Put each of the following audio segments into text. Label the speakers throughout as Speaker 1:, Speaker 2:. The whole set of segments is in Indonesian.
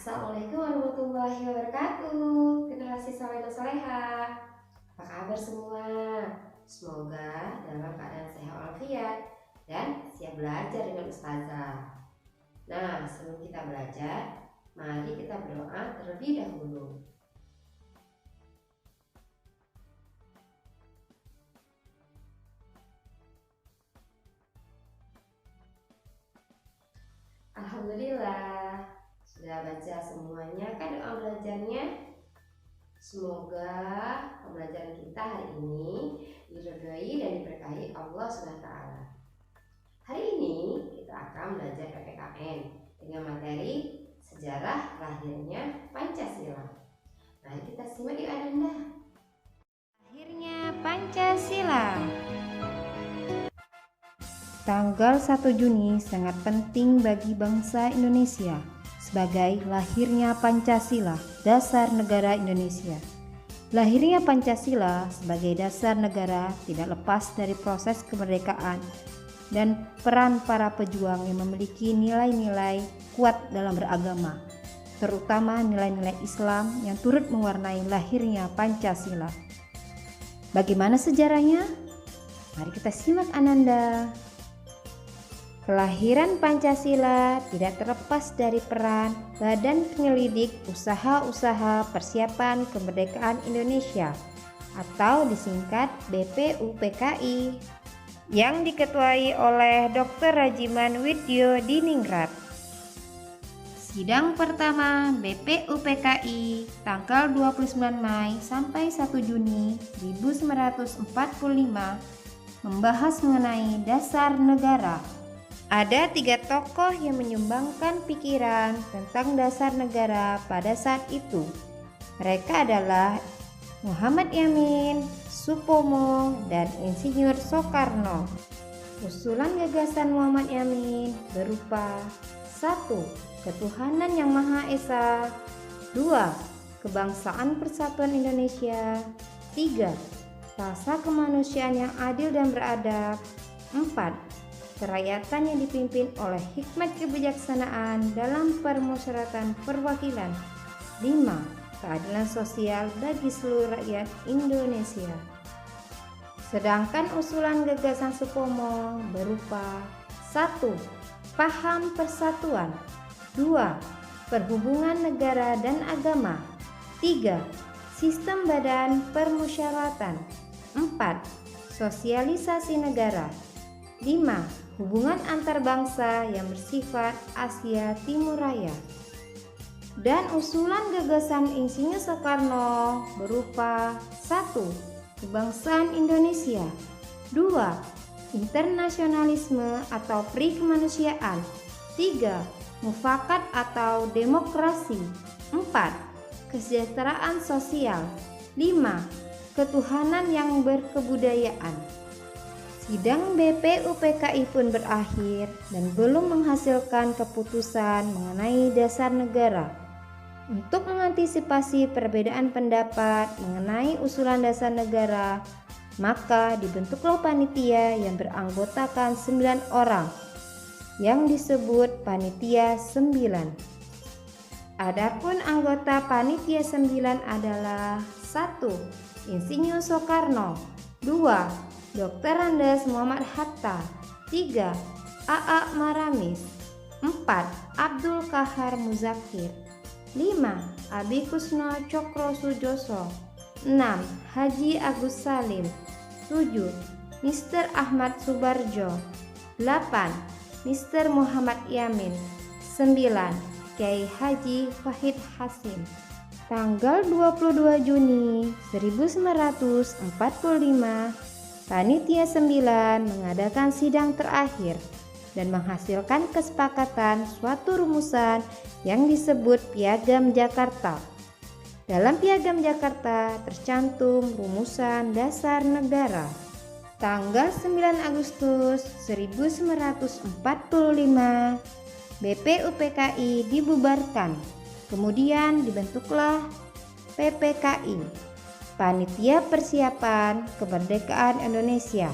Speaker 1: Assalamualaikum warahmatullahi wabarakatuh. Generasi soleh dan soleha. Apa kabar semua? Semoga dalam keadaan sehat walafiat dan siap belajar dengan ustazah. Nah, sebelum kita belajar, mari kita berdoa terlebih dahulu. Alhamdulillah, sudah baca semuanya kan doa belajarnya? Semoga pembelajaran kita hari ini diridhoi dan diberkahi Allah SWT. Hari ini kita akan belajar PPKN dengan materi sejarah lahirnya Pancasila. Mari kita simak yuk Ananda.
Speaker 2: Lahirnya Pancasila. Tanggal 1 Juni sangat penting bagi bangsa Indonesia sebagai lahirnya Pancasila, dasar negara Indonesia. Lahirnya Pancasila sebagai dasar negara tidak lepas dari proses kemerdekaan dan peran para pejuang yang memiliki nilai-nilai kuat dalam beragama, terutama nilai-nilai Islam yang turut mewarnai lahirnya Pancasila. Bagaimana sejarahnya? Mari kita simak Ananda. Kelahiran Pancasila tidak terlepas dari peran Badan Penyelidik Usaha-Usaha Persiapan Kemerdekaan Indonesia atau disingkat BPUPKI yang diketuai oleh Dr. Rajiman Widyo Diningrat. Sidang pertama BPUPKI tanggal 29 Mei sampai 1 Juni 1945 membahas mengenai dasar negara. Ada 3 tokoh yang menyumbangkan pikiran tentang dasar negara pada saat itu. Mereka adalah Muhammad Yamin, Supomo, dan Insinyur Soekarno. Usulan gagasan Muhammad Yamin berupa 1. Ketuhanan yang Maha Esa. 2. Kebangsaan Persatuan Indonesia. 3. Rasa kemanusiaan yang adil dan beradab. 4. Kerakyatan yang dipimpin oleh hikmat kebijaksanaan dalam permusyawaratan perwakilan. 5. Keadilan sosial bagi seluruh rakyat Indonesia. Sedangkan usulan gagasan Supomo berupa 1. Paham persatuan. 2. Perhubungan negara dan agama. 3. Sistem badan permusyawaratan. 4. Sosialisasi negara. 5. Hubungan antar bangsa yang bersifat Asia Timur Raya. Dan usulan gagasan Insinyur Soekarno berupa 1. Kebangsaan Indonesia. 2. Internasionalisme atau perikemanusiaan. 3. Mufakat atau demokrasi. 4. Kesejahteraan sosial. 5. Ketuhanan yang berkebudayaan. Sidang BPUPKI pun berakhir dan belum menghasilkan keputusan mengenai dasar negara. Untuk mengantisipasi perbedaan pendapat mengenai usulan dasar negara, maka dibentuklah panitia yang beranggotakan 9 orang yang disebut Panitia 9. Adapun anggota Panitia 9 adalah 1. Insinyur Soekarno. 2. Dr. Andes Muhammad Hatta. 3. A.A. Maramis. 4. Abdul Kahar Muzakir. 5. Abi Kusno Cokro Sujoso. 6. Haji Agus Salim. 7. Mr. Ahmad Subarjo. 8. Mr. Muhammad Yamin. 9. Kiai Haji Wahid Hasim. Tanggal 22 Juni 1945 Panitia 9 mengadakan sidang terakhir dan menghasilkan kesepakatan suatu rumusan yang disebut Piagam Jakarta. Dalam Piagam Jakarta tercantum rumusan dasar negara. Tanggal 9 Agustus 1945 BPUPKI dibubarkan. Kemudian dibentuklah PPKI. Panitia Persiapan Kemerdekaan Indonesia.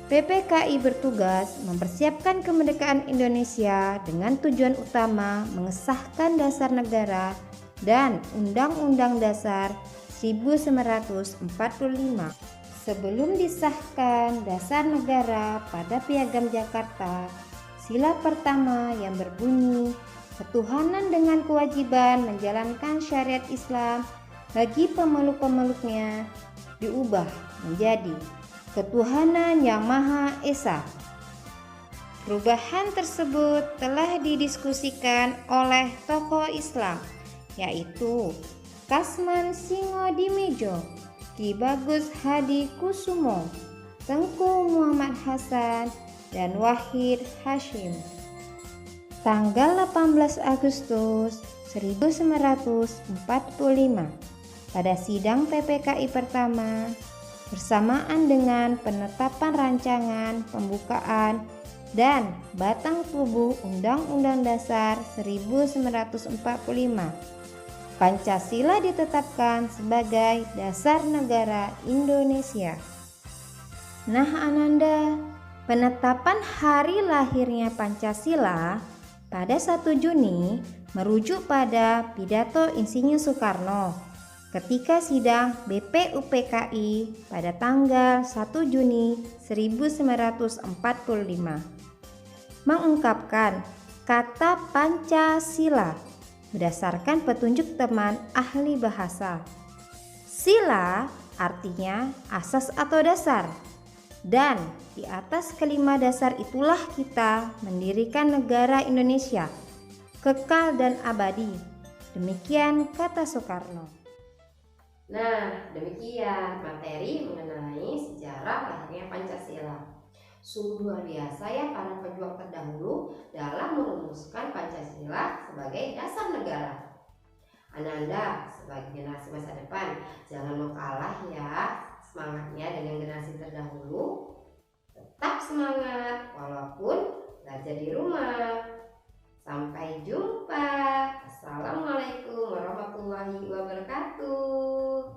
Speaker 2: PPKI bertugas mempersiapkan kemerdekaan Indonesia dengan tujuan utama mengesahkan dasar negara dan Undang-Undang Dasar 1945. Sebelum disahkan dasar negara pada Piagam Jakarta, sila pertama yang berbunyi ketuhanan dengan kewajiban menjalankan syariat Islam bagi pemeluk-pemeluknya diubah menjadi ketuhanan yang Maha Esa. Perubahan tersebut telah didiskusikan oleh tokoh Islam, yaitu Kasman Singodimedjo, Ki Bagus Hadi Kusumo, Tengku Muhammad Hasan, dan Wahid Hashim. Tanggal 18 Agustus 1945, pada sidang PPKI pertama, bersamaan dengan penetapan rancangan pembukaan dan batang tubuh Undang-Undang Dasar 1945, Pancasila ditetapkan sebagai dasar negara Indonesia. Nah Ananda, penetapan hari lahirnya Pancasila pada 1 Juni merujuk pada pidato Insinyur Soekarno ketika sidang BPUPKI pada tanggal 1 Juni 1945 mengungkapkan kata Pancasila berdasarkan petunjuk teman ahli bahasa. Sila artinya asas atau dasar, dan di atas kelima dasar itulah kita mendirikan negara Indonesia kekal dan abadi. Demikian kata Soekarno.
Speaker 1: Nah, demikian materi mengenai sejarah lahirnya Pancasila. Sungguh luar biasa ya para pejuang terdahulu dalam merumuskan Pancasila sebagai dasar negara. Ananda sebagai generasi masa depan jangan mau kalah ya semangatnya dengan generasi terdahulu. Tetap semangat walaupun belajar di rumah. Sampai jumpa. Assalamualaikum warahmatullahi wabarakatuh.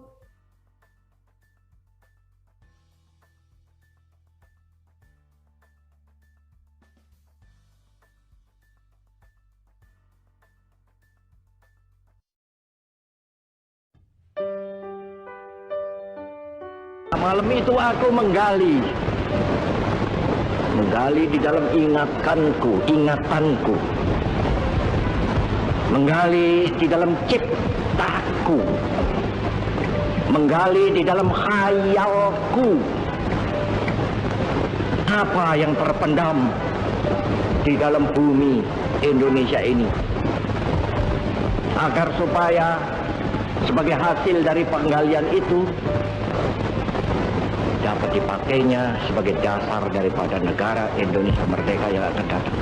Speaker 3: Malam itu aku menggali di dalam ingatanku, menggali di dalam ciptaku, menggali di dalam khayalku, apa yang terpendam di dalam bumi Indonesia ini, agar supaya sebagai hasil dari penggalian itu dapat dipakainya sebagai dasar daripada negara Indonesia merdeka yang akan datang.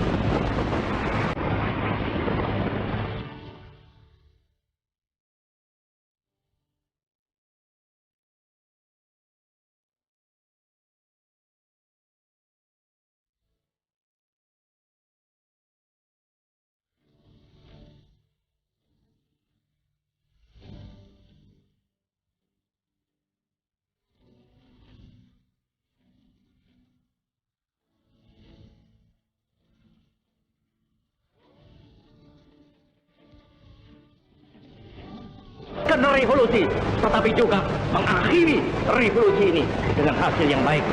Speaker 3: Karena revolusi, tetapi juga mengakhiri revolusi ini dengan hasil yang baik.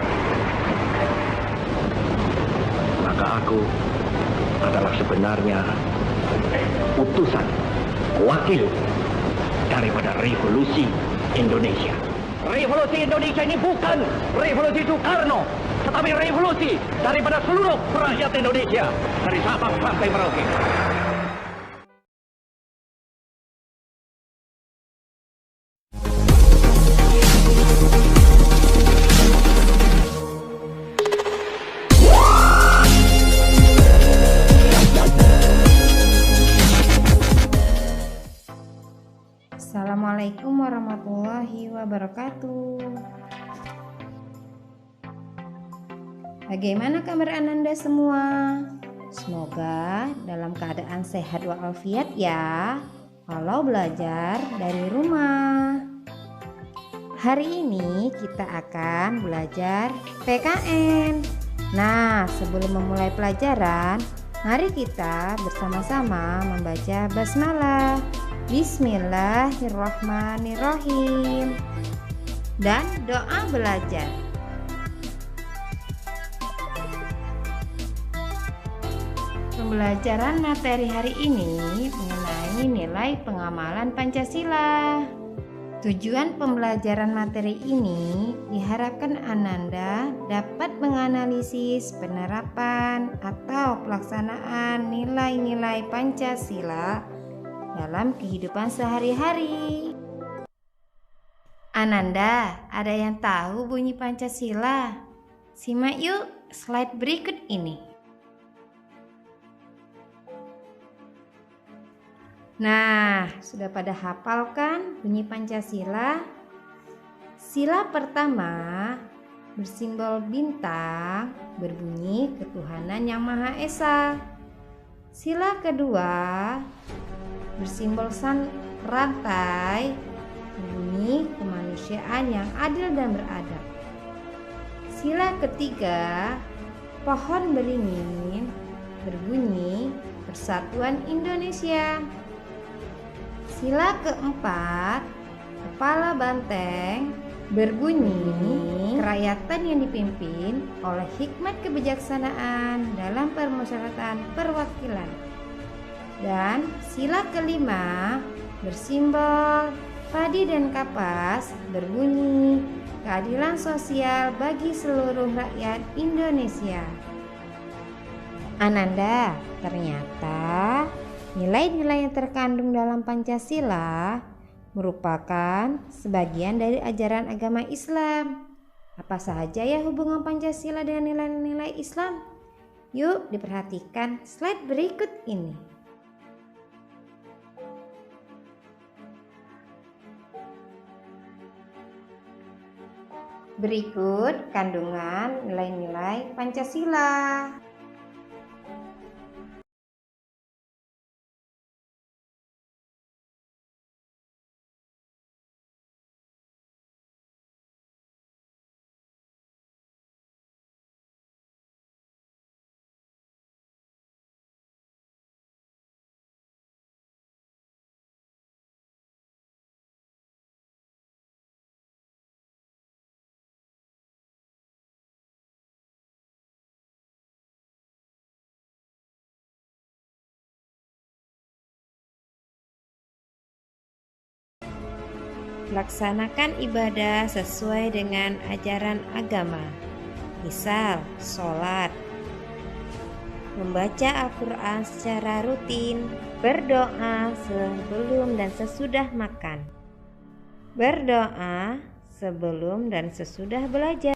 Speaker 3: Maka aku adalah sebenarnya utusan, wakil daripada revolusi Indonesia. Revolusi Indonesia ini bukan revolusi Soekarno, tetapi revolusi daripada seluruh rakyat Indonesia, dari Sabang sampai Merauke.
Speaker 2: Assalamualaikum warahmatullahi wabarakatuh. Bagaimana kabar Ananda semua? Semoga dalam keadaan sehat walafiat ya, walau belajar dari rumah. Hari ini kita akan belajar PKN. Nah, sebelum memulai pelajaran, mari kita bersama-sama membaca basmalah. Bismillahirrahmanirrahim. Dan doa belajar. Pembelajaran materi hari ini mengenai nilai pengamalan Pancasila. Tujuan pembelajaran materi ini diharapkan Ananda dapat menganalisis penerapan atau pelaksanaan nilai-nilai Pancasila dalam kehidupan sehari-hari. Ananda, ada yang tahu bunyi Pancasila? Simak yuk slide berikut ini. Nah, sudah pada hafal kan bunyi Pancasila? Sila pertama bersimbol bintang berbunyi ketuhanan yang Maha Esa. Sila kedua bersimbol rantai berbunyi kemanusiaan yang adil dan beradab. Sila ketiga pohon beringin berbunyi Persatuan Indonesia. Sila keempat, kepala banteng berbunyi kerakyatan yang dipimpin oleh hikmat kebijaksanaan dalam permusyawaratan perwakilan. Dan sila kelima, bersimbol padi dan kapas berbunyi keadilan sosial bagi seluruh rakyat Indonesia. Ananda, ternyata nilai-nilai yang terkandung dalam Pancasila merupakan sebagian dari ajaran agama Islam. Apa saja ya hubungan Pancasila dengan nilai-nilai Islam? Yuk diperhatikan slide berikut ini. Berikut kandungan nilai-nilai Pancasila. Laksanakan ibadah sesuai dengan ajaran agama. Misal, sholat, membaca Al-Quran secara rutin, berdoa sebelum dan sesudah makan, berdoa sebelum dan sesudah belajar.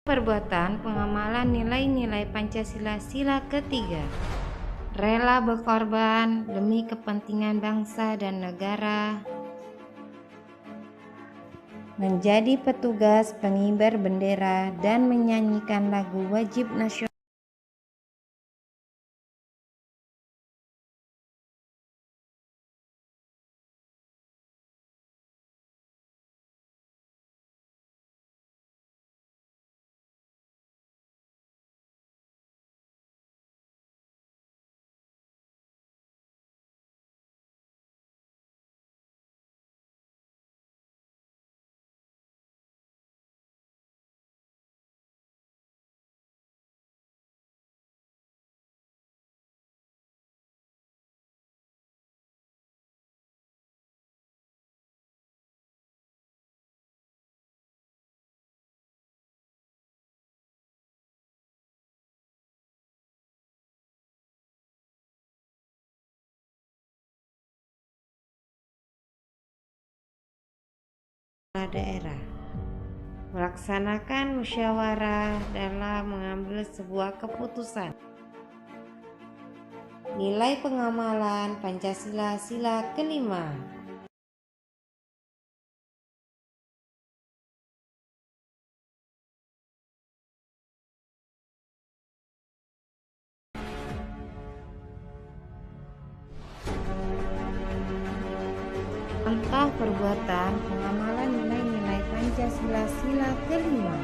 Speaker 2: Perbuatan pengamalan nilai-nilai Pancasila sila ketiga. Rela berkorban demi kepentingan bangsa dan negara. Menjadi petugas pengibar bendera dan menyanyikan lagu wajib nasional. daerah. Melaksanakan musyawarah dalam mengambil sebuah keputusan. Nilai pengamalan Pancasila sila kelima. Contoh perbuatan pengamalan nilai-nilai Pancasila sila kelima.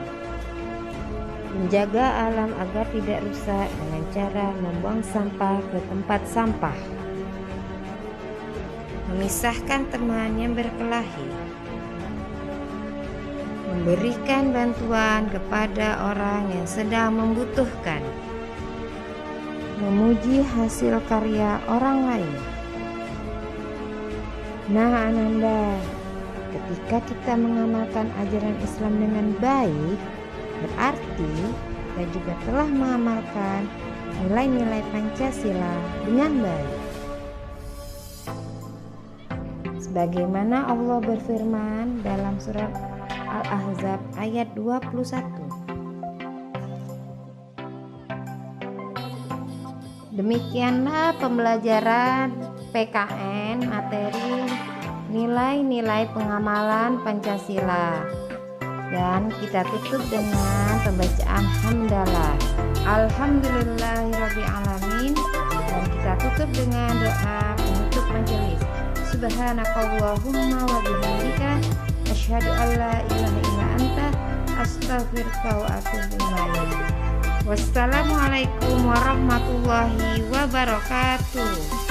Speaker 2: Menjaga alam agar tidak rusak dengan cara membuang sampah ke tempat sampah. Memisahkan teman yang berkelahi. Memberikan bantuan kepada orang yang sedang membutuhkan. Memuji hasil karya orang lain. Nah Ananda, ketika kita mengamalkan ajaran Islam dengan baik, berarti kita juga telah mengamalkan nilai-nilai Pancasila dengan baik. Sebagaimana Allah berfirman dalam surat Al-Ahzab ayat 21. Demikianlah pembelajaran PKN materi nilai-nilai pengamalan Pancasila, dan kita tutup dengan pembacaan hamdalah alhamdulillahirabbil alamin, dan kita tutup dengan doa penutup majelis. Subhanakallahumma wa bihamdika asyhadu an la ilaha illa anta astaghfiruka wa atubu ilaik. Wassalamualaikum warahmatullahi wabarakatuh.